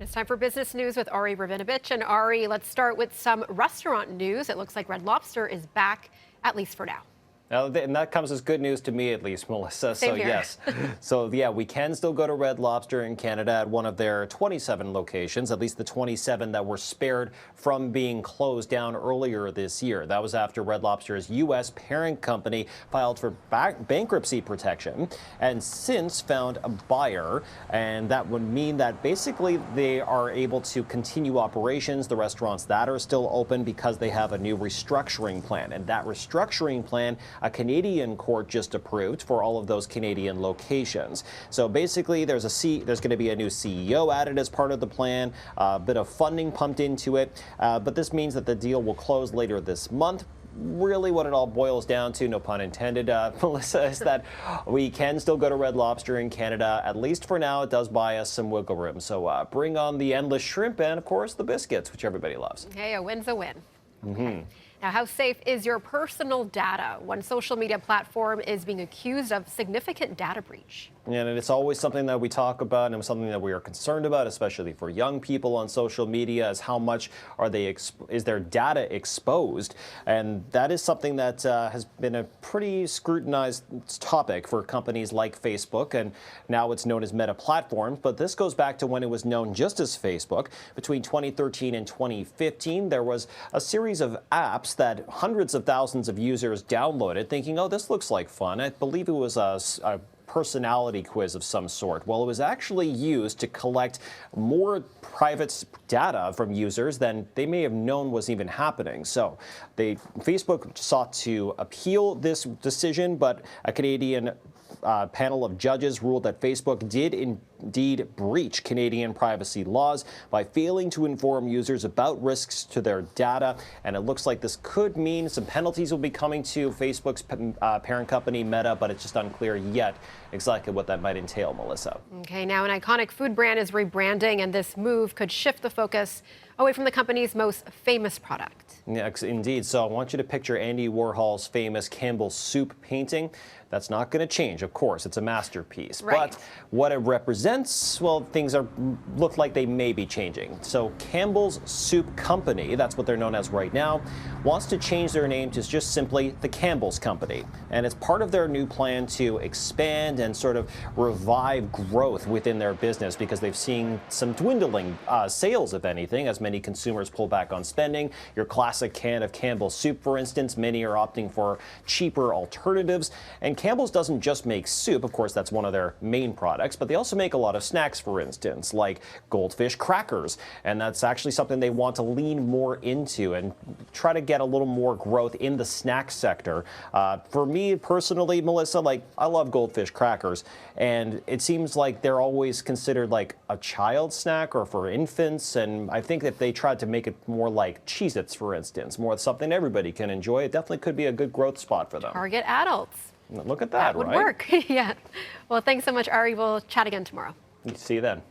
It's time for business news with Ari Rabinovitch. And Ari, let's start with some restaurant news. It looks like Red Lobster is back, at least for now. And that comes as good news to me, at least, Melissa. Same so, here. yes. So, yeah, we can still go to Red Lobster in Canada at one of their 27 locations, at least the 27 that were spared from being closed down earlier this year. That was after Red Lobster's U.S. parent company filed for bankruptcy protection and since found a buyer. And that would mean that basically they are able to continue operations, the restaurants that are still open, because they have a new restructuring plan. And that restructuring plan, a Canadian court just approved for all of those Canadian locations. So basically, there's going to be a new CEO added as part of the plan, a bit of funding pumped into it, but this means that the deal will close later this month. Really what it all boils down to, no pun intended, Melissa, is that we can still go to Red Lobster in Canada. At least for now, it does buy us some wiggle room. So bring on the endless shrimp and, of course, the biscuits, which everybody loves. Hey, a win's a win. Mm-hmm. Now, how safe is your personal data? One social media platform is being accused of significant data breach. And it's always something that we talk about and something that we are concerned about, especially for young people on social media, is how much is their data exposed? And that is something that has been a pretty scrutinized topic for companies like Facebook, and now it's known as Meta Platforms. But this goes back to when it was known just as Facebook. Between 2013 and 2015, there was a series of apps that hundreds of thousands of users downloaded, thinking, oh, this looks like fun. I believe it was a personality quiz of some sort. Well, it was actually used to collect more private data from users than they may have known was even happening. So Facebook sought to appeal this decision, but a Canadian panel of judges ruled that Facebook did indeed breach Canadian privacy laws by failing to inform users about risks to their data. And it looks like this could mean some penalties will be coming to Facebook's parent company, Meta, but it's just unclear yet exactly what that might entail, Melissa. Okay, now an iconic food brand is rebranding, and this move could shift the focus away from the company's most famous product. Yeah, indeed. So I want you to picture Andy Warhol's famous Campbell's soup painting. That's not going to change, of course. It's a masterpiece. Right. But what it represents, well, things look like they may be changing. So Campbell's Soup Company, that's what they're known as right now, wants to change their name to just simply the Campbell's Company. And it's part of their new plan to expand and sort of revive growth within their business, because they've seen some dwindling sales, if anything, as many consumers pull back on spending. Your classic can of Campbell's soup, for instance, many are opting for cheaper alternatives. And Campbell's doesn't just make soup, of course that's one of their main products, but they also make a lot of snacks, for instance, like goldfish crackers. And that's actually something they want to lean more into and try to get a little more growth in the snack sector. For me personally, Melissa, I love goldfish crackers, and it seems like they're always considered like a child snack or for infants. And I think if they tried to make it more like Cheez-Its, for instance, more something everybody can enjoy, it definitely could be a good growth spot for them. Target adults. Look at that, That would right? work. Yeah. Well, thanks so much, Ari. We'll chat again tomorrow. See you then.